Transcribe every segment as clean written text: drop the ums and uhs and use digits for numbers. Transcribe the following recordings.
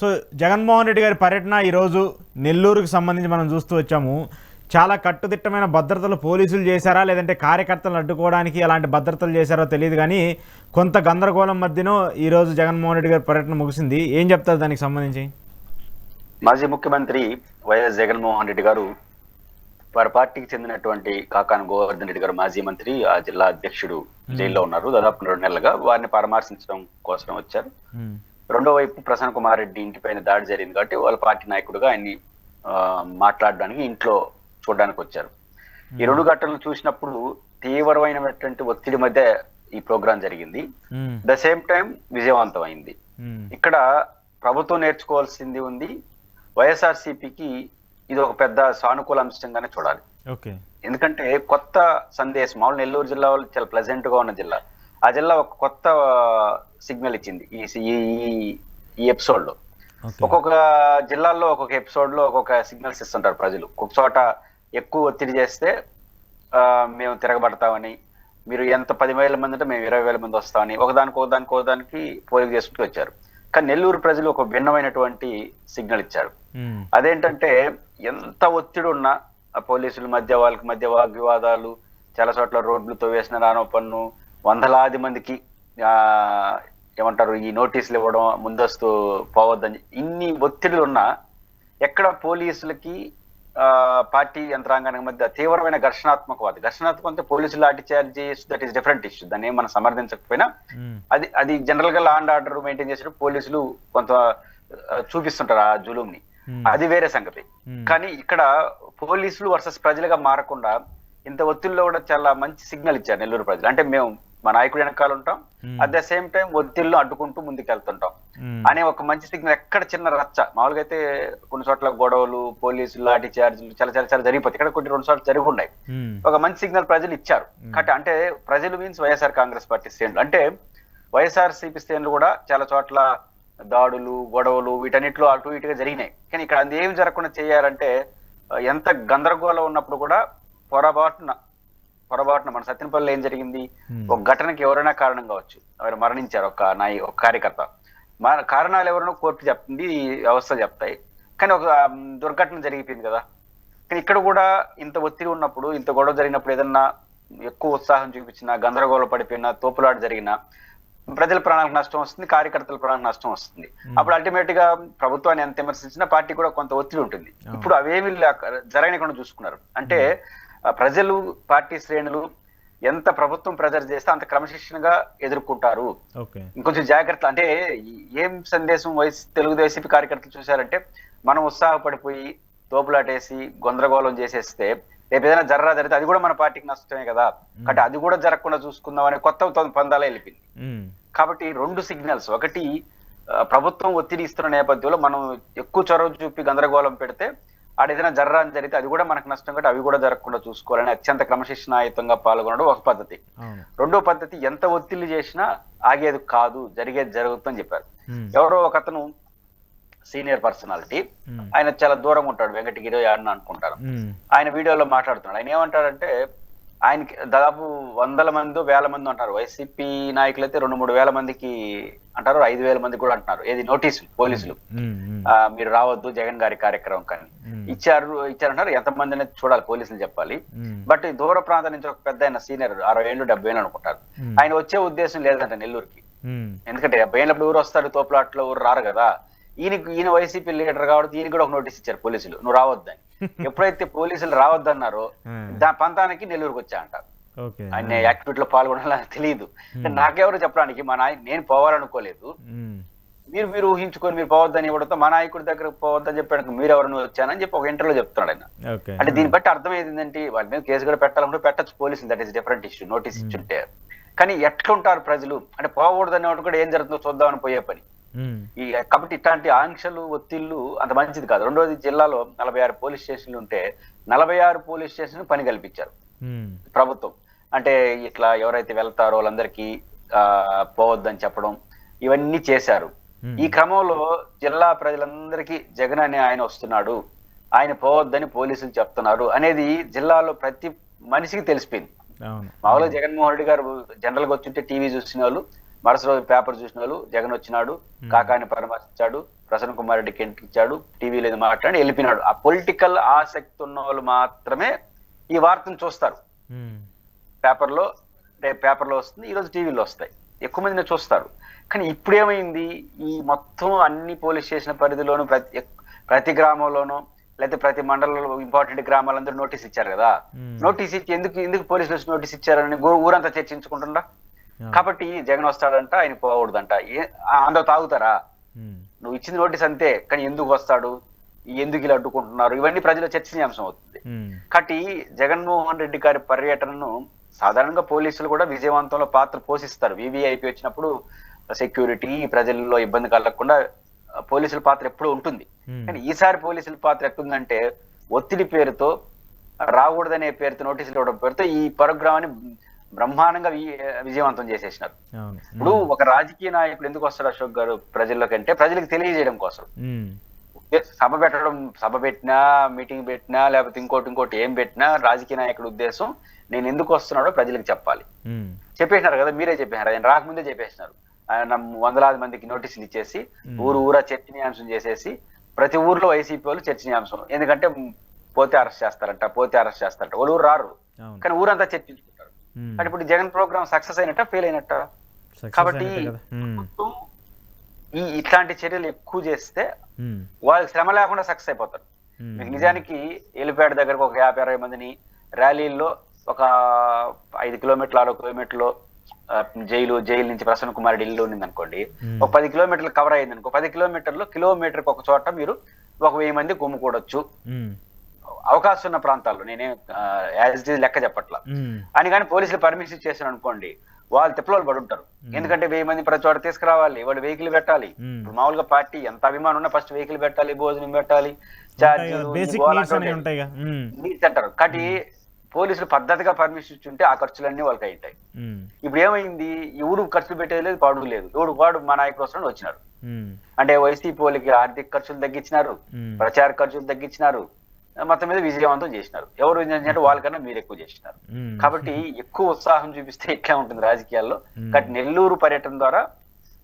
So Jaganmohan Reddy గారి పర్యటన ఈరోజు నెల్లూరుకు సంబంధించి మనం చూస్తూ వచ్చాము. చాలా కట్టుదిట్టమైన భద్రతలు పోలీసులు చేశారా, లేదంటే కార్యకర్తలను అడ్డుకోవడానికి ఎలాంటి భద్రతలు చేశారో తెలియదు, కానీ కొంత గందరగోళం మధ్యలో ఈరోజు జగన్మోహన్ రెడ్డి గారి పర్యటన ముగిసింది. ఏం చెప్తారు దానికి సంబంధించి? మాజీ ముఖ్యమంత్రి వైఎస్ జగన్మోహన్ రెడ్డి గారు వారి పార్టీకి చెందినటువంటి కాకాని గోవర్ధన్ రెడ్డి గారు మాజీ మంత్రి, ఆ జిల్లా అధ్యక్షుడు జైల్లో ఉన్నారు. దాదాపు 2 నెలలుగా వారిని పరామర్శించడం కోసం వచ్చారు. రెండో వైపు ప్రసన్న కుమార్ రెడ్డి ఇంటిపైన దాడి జరిగింది కాబట్టి వాళ్ళ పార్టీ నాయకుడుగా ఆయన్ని మాట్లాడడానికి ఇంట్లో చూడడానికి వచ్చారు. ఈ 2 ఘటనలు చూసినప్పుడు తీవ్రమైనటువంటి ఒత్తిడి మధ్య ఈ ప్రోగ్రాం జరిగింది. ద సేమ్ టైం విజయవంతం అయింది. ఇక్కడ ప్రభుత్వం నేర్చుకోవాల్సింది ఉంది. వైఎస్ఆర్సీపీకి ఇది ఒక పెద్ద సానుకూల అంశంగానే చూడాలి. ఎందుకంటే కొత్త సందేశం, మామూలు నెల్లూరు జిల్లా చాలా ప్లెజెంట్ గా ఉన్న జిల్లా, ఆ జిల్లా ఒక కొత్త సిగ్నల్ ఇచ్చింది ఈ ఎపిసోడ్ లో. ఒక్కొక్క జిల్లాల్లో ఒక్కొక్క ఎపిసోడ్ లో ఒక్కొక్క సిగ్నల్స్ ఇస్తుంటారు ప్రజలు. ఒక చోట ఎక్కువ ఒత్తిడి చేస్తే మేము తిరగబడతామని, మీరు ఎంత 10,000 మంది అంటే మేము 20,000 మంది వస్తామని ఒకదానికి పోలిక చేసుకుంటూ వచ్చారు. కానీ నెల్లూరు ప్రజలు ఒక భిన్నమైనటువంటి సిగ్నల్ ఇచ్చారు. అదేంటంటే ఎంత ఒత్తిడి ఉన్నా పోలీసుల మధ్య వాళ్ళకి మధ్య వాగ్వివాదాలు, చాలా చోట్ల రోడ్లతో వేసిన రానో పన్ను, వందలాది మందికి ఏమంటారు ఈ నోటీసులు ఇవ్వడం, ముందస్తు పోవద్దని, ఇన్ని ఒత్తిడిలు ఉన్నా ఎక్కడ పోలీసులకి పార్టీ యంత్రాంగానికి మధ్య తీవ్రమైన ఘర్షణాత్మకం అంటే పోలీసులు లాఠీ చార్జ్ చేయొచ్చు, దట్ ఈస్ డిఫరెంట్ ఇష్యూ. దాన్ని మనం సమర్థించకపోయినా అది జనరల్ గా లా అండ్ ఆర్డర్ మెయింటైన్ చేసేటప్పుడు పోలీసులు కొంత చూపిస్తుంటారు ఆ జులుంని, అది వేరే సంగతి. కానీ ఇక్కడ పోలీసులు వర్సెస్ ప్రజలుగా మారకుండా ఇంత ఒత్తిడిలో కూడా చాలా మంచి సిగ్నల్ ఇచ్చారు నెల్లూరు ప్రజలు. అంటే మేము మా నాయకుడు వెనకాల ఉంటాం, అట్ ద సేమ్ టైం ఒత్తిళ్ళు అడ్డుకుంటూ ముందుకెళ్తుంటాం అనే ఒక మంచి సిగ్నల్. ఎక్కడ చిన్న రచ్చ, మామూలుగా అయితే కొన్ని చోట్ల గొడవలు, పోలీసులు లాఠీ చార్జీలు చాలా జరిగిపోతాయి. ఇక్కడ కొన్ని 2 చోట్ల జరిగి ఉన్నాయి. ఒక మంచి సిగ్నల్ ప్రజలు ఇచ్చారు. అంటే ప్రజలు మీన్స్ వైఎస్ఆర్ కాంగ్రెస్ పార్టీ శ్రేణులు, అంటే వైఎస్ఆర్సీపీ శ్రేణులు కూడా చాలా చోట్ల దాడులు, గొడవలు వీటన్నిటిలో అటు ఇటుగా జరిగినాయి. కానీ ఇక్కడ అది ఏమి జరగకుండా చేయాలంటే, ఎంత గందరగోళం ఉన్నప్పుడు కూడా పొరపాటున మన సత్యనపల్లిలో ఏం జరిగింది, ఒక ఘటనకి ఎవరైనా కారణం కావచ్చు, ఎవరు మరణించారు, ఒక కార్యకర్త, కారణాలు ఎవరైనా కోర్టు చెప్తుంది, వ్యవస్థలు చెప్తాయి. కానీ ఒక దుర్ఘటన జరిగిపోయింది కదా. కానీ ఇక్కడ కూడా ఇంత ఒత్తిడి ఉన్నప్పుడు, ఇంత గొడవ జరిగినప్పుడు ఏదన్నా ఎక్కువ ఉత్సాహం చూపించినా, గందరగోళం పడిపోయినా, తోపులాట జరిగినా ప్రజల ప్రాణాలకు నష్టం వస్తుంది, కార్యకర్తల ప్రాణాలకు నష్టం వస్తుంది. అప్పుడు అల్టిమేట్ గా ప్రభుత్వాన్ని ఎంత విమర్శించినా పార్టీ కూడా కొంత ఒత్తిడి ఉంటుంది. ఇప్పుడు అవేమి జరగనికుండా చూసుకున్నారు. అంటే ప్రజలు, పార్టీ శ్రేణులు ఎంత ప్రభుత్వం ప్రెజర్ చేస్తే అంత క్రమశిక్షణగా ఎదుర్కొంటారు. ఇంకొంచెం జాగ్రత్త. అంటే ఏం సందేశం తెలుగుదేశం కార్యకర్తలు చూశారంటే, మనం ఉత్సాహపడిపోయి తోపులాటేసి గందరగోళం చేసేస్తే రేపు ఏదైనా జరిగితే అది కూడా మన పార్టీకి నష్టమే కదా, కాబట్టి అది కూడా జరగకుండా చూసుకుందాం అనే కొత్త పందాలే వెళ్ళిపోయింది. కాబట్టి 2 సిగ్నల్స్, ఒకటి ప్రభుత్వం ఒత్తిడి ఇస్తున్న నేపథ్యంలో మనం ఎక్కువ చొరవ చూపి గందరగోళం పెడితే ఏదైనా జరిగితే అది కూడా మనకు నష్టం, కాబట్టి అవి కూడా జరగకుండా చూసుకోవాలని అత్యంత క్రమశిక్షణాయుతంగా పాల్గొనడం ఒక పద్ధతి. రెండో పద్ధతి, ఎంత ఒత్తిడి చేసినా ఆగేది కాదు, జరిగేది జరుగుతుందని చెప్పారు. ఎవరో ఒకతను సీనియర్ పర్సనాలిటీ, ఆయన చాలా దూరంగా ఉంటాడు, వెంకటగిరి అన్న అనుకుంటారు. ఆయన వీడియోలో మాట్లాడుతున్నాడు. ఆయన ఏమంటాడంటే, ఆయనకి దాదాపు 100 మంది 1000 మంది అంటారు. వైసీపీ నాయకులు అయితే 2-3 వేల మందికి అంటారు, 5,000 మందికి కూడా అంటున్నారు. ఏది నోటీసులు పోలీసులు, మీరు రావద్దు జగన్ గారి కార్యక్రమం కానీ ఇచ్చారంటారు. ఎంతమంది అనేది చూడాలి, పోలీసులు చెప్పాలి. బట్ దూర ప్రాంతం నుంచి ఒక పెద్ద ఆయన సీనియర్ 60 ఏళ్ళు 70 ఏళ్ళు అనుకుంటారు, ఆయన వచ్చే ఉద్దేశం లేదంట నెల్లూరుకి. ఎందుకంటే 70 ఏళ్ళప్పుడు ఊరు వస్తారు, తోపులాట్లో ఊరు రారు కదా. ఈయన వైసీపీ లీడర్ కాబట్టి ఈయన కూడా ఒక నోటీస్ ఇచ్చారు పోలీసులు, నువ్వు రావద్దని. ఎప్పుడైతే పోలీసులు రావద్దన్నారో దాని పంతానికి నెల్లూరుకి వచ్చా అంటారు. ఆయన యాక్టివిటీలో పాల్గొనాలని తెలియదు, నాకెవరు చెప్పడానికి, నేను పోవాలనుకోలేదు, మీరు ఊహించుకొని మీరు పోవద్దని ఇవ్వడంతో మా నాయకుడి దగ్గర పోవద్దని చెప్పడానికి మీరు ఎవరిని వచ్చానని చెప్పి ఒక ఇంటర్వ్యూలో చెప్తున్నాడు ఆయన. అంటే దీన్ని బట్టి అర్థం ఏంటంటే, వాళ్ళ మీద కేసు కూడా పెట్టాలంటే పెట్టచ్చు పోలీసులు, that is different issue, notice ఇచ్చుంటే. కానీ ఎట్లుంటారు ప్రజలు అంటే, పోకూడదని ఒకటి కూడా ఏం జరుగుతుందో చూద్దామని పోయే పని. కాబట్టి ఇట్లాంటి ఆంక్షలు, ఒత్తిళ్లు అంత మంచిది కాదు. రెండోది, జిల్లాలో 46 పోలీస్ స్టేషన్లు ఉంటే 46 పోలీస్ స్టేషన్ పని కల్పించారు ప్రభుత్వం. అంటే ఇట్లా ఎవరైతే వెళ్తారో వాళ్ళందరికీ పోవద్దని చెప్పడం, ఇవన్నీ చేశారు. ఈ క్రమంలో జిల్లా ప్రజలందరికీ జగన్ అనే ఆయన వస్తున్నాడు, ఆయన పోవద్దని పోలీసులు చెప్తున్నారు అనేది జిల్లాలో ప్రతి మనిషికి తెలిసిపోయింది. మామూలుగా జగన్మోహన్ రెడ్డి గారు జనరల్ గా వచ్చుంటే టీవీ చూసిన వాళ్ళు, మరుసటి రోజు పేపర్ చూసిన వాళ్ళు, జగన్ వచ్చినాడు, కాకాని పరామర్శించాడు, ప్రసన్న కుమార్ రెడ్డికి ఎంట్రీ ఇచ్చాడు, టీవీలో ఏదో మాట్లాడి వెళ్ళిపోయినాడు. ఆ పొలిటికల్ ఆసక్తి ఉన్న వాళ్ళు మాత్రమే ఈ వార్తను చూస్తారు. పేపర్లో రేపు పేపర్లో వస్తుంది, ఈరోజు టీవీలో వస్తాయి, ఎక్కువ మందిని చూస్తారు. కానీ ఇప్పుడేమైంది, ఈ మొత్తం అన్ని పోలీస్ స్టేషన్ పరిధిలోనూ ప్రతి గ్రామంలోనూ లేకపోతే ప్రతి మండలంలో ఇంపార్టెంట్ గ్రామాలందరూ నోటీస్ ఇచ్చారు కదా. నోటీస్ ఇచ్చి ఎందుకు పోలీసులు నోటీస్ ఇచ్చారని ఊరంతా చర్చించుకుంటుండ్రా. కాబట్టి జగన్ వస్తాడంట, ఆయన పోకూడదంట. అందరూ తాగుతారా? నువ్వు ఇచ్చిన నోటీస్ అంతే, కానీ ఎందుకు వస్తాడు, ఎందుకు ఇలా అడ్డుకుంటున్నారు, ఇవన్నీ ప్రజల చర్చనీయాంశం అవుతుంది. కాబట్టి జగన్మోహన్ రెడ్డి గారి పర్యటనను సాధారణంగా పోలీసులు కూడా విజయవంతంలో పాత్ర పోషిస్తారు. వివిఐపి వచ్చినప్పుడు సెక్యూరిటీ, ప్రజల్లో ఇబ్బంది కలగకుండా పోలీసుల పాత్ర ఎప్పుడూ ఉంటుంది. కానీ ఈసారి పోలీసుల పాత్ర ఎట్టుందంటే ఒత్తిడి పేరుతో, రాకూడదనే పేరుతో, నోటీసులు ఇవ్వడం పేరుతో ఈ ప్రోగ్రామాన్ని బ్రహ్మాండంగా విజయవంతం చేసేసినారు. ఇప్పుడు ఒక రాజకీయ నాయకుడు ఎందుకు వస్తాడు అశోక్ గారు ప్రజల్లోకి అంటే ప్రజలకు తెలియజేయడం కోసం. సభ పెట్టినా, మీటింగ్ పెట్టినా, లేకపోతే ఇంకోటి ఏం పెట్టినా రాజకీయ నాయకుడి ఉద్దేశం నేను ఎందుకు వస్తున్నాడో ప్రజలకు చెప్పాలి. చెప్పేసినారు కదా, మీరే చెప్పేసినారు, ఆయన రాకముందే చెప్పేసినారు. ఆయన వందలాది మందికి నోటీసులు ఇచ్చేసి ఊరా చర్చనీయాంశం చేసేసి ప్రతి ఊర్లో వైసీపీ వాళ్ళు చర్చనీయాంశం. ఎందుకంటే పోతే అరెస్ట్ చేస్తారంట వాళ్ళు ఊరు రారు, కానీ ఊరంతా చర్చించుకుంటారు. కానీ ఇప్పుడు జగన్ ప్రోగ్రామ్ సక్సెస్ అయినట్ట, ఫెయిల్ అయినట్ట. కాబట్టి ఇట్లాంటి చర్యలు ఎక్కువ చేస్తే వాళ్ళకి శ్రమ లేకుండా సక్సెస్ అయిపోతారు. మీకు నిజానికి ఎలిపేట దగ్గరకు ఒక 50-60 మందిని ర్యాలీల్లో ఒక 5 కిలోమీటర్లు 6 కిలోమీటర్లు జైలు నుంచి ప్రసన్న కుమార్ రెడ్డి ఇల్లు ఉంది అనుకోండి, ఒక 10 కిలోమీటర్లు కవర్ అయింది అనుకో, 10 కిలోమీటర్లు కిలోమీటర్కి ఒక చోట మీరు ఒక 1000 మంది గుమ్ముకూడొచ్చు అవకాశం ఉన్న ప్రాంతాల్లో. నేనేం యాజ్ ఇట్ ఈజ్ లెక్క చెప్పట్లా అని. కానీ పోలీసులు పర్మిషన్ చేశారు అనుకోండి, వాళ్ళు తిప్పలు పడి ఉంటారు. ఎందుకంటే 1000 మంది ప్రతి చోట తీసుకురావాలి, వాళ్ళు వెహికల్ పెట్టాలి. మామూలుగా పార్టీ ఎంత అభిమానం ఉన్నా ఫస్ట్ వెహికల్ పెట్టాలి, భోజనం పెట్టాలి, నీడ్స్ అంటారు. కాబట్టి పోలీసులు పద్ధతిగా పర్మిషన్ ఇచ్చుంటే ఆ ఖర్చులన్నీ వాళ్ళకి అయింటాయి. ఇప్పుడు ఏమైంది, ఎవడు ఖర్చులు పెట్టేది లేదు, పాడు లేదు. వాడు మా నాయకుడు వస్తున్నాడు వచ్చినారు అంటే వైసీపీ వాళ్ళకి ఆర్థిక ఖర్చులు తగ్గించినారు, ప్రచార ఖర్చులు తగ్గించినారు, మొత్తం మీద విజయవంతం చేసినారు. ఎవరు విజయం వాళ్ళకన్నా మీరు ఎక్కువ చేసినారు. కాబట్టి ఎక్కువ ఉత్సాహం చూపిస్తే ఇట్లా ఉంటుంది రాజకీయాల్లో. కాబట్టి నెల్లూరు పర్యటన ద్వారా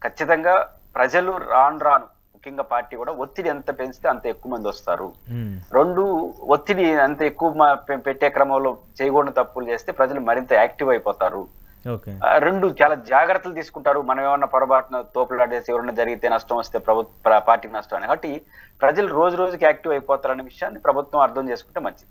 ఖచ్చితంగా ప్రజలు రాను ముఖ్యంగా పార్టీ కూడా ఒత్తిడి ఎంత పెంచితే అంత ఎక్కువ మంది వస్తారు. రెండు, ఒత్తిడి అంత ఎక్కువ పెట్టే క్రమంలో చేయకూడని తప్పులు చేస్తే ప్రజలు మరింత యాక్టివ్ అయిపోతారు. రెండు, చాలా జాగ్రత్తలు తీసుకుంటారు. మనం ఏమన్నా పొరపాటున తోపులాడేసి ఎవరైనా జరిగితే నష్టం వస్తే పార్టీకి నష్టం అని. కాబట్టి ప్రజలు రోజు రోజుకి యాక్టివ్ అయిపోతారనే విషయాన్ని ప్రభుత్వం అర్థం చేసుకుంటే మంచిది.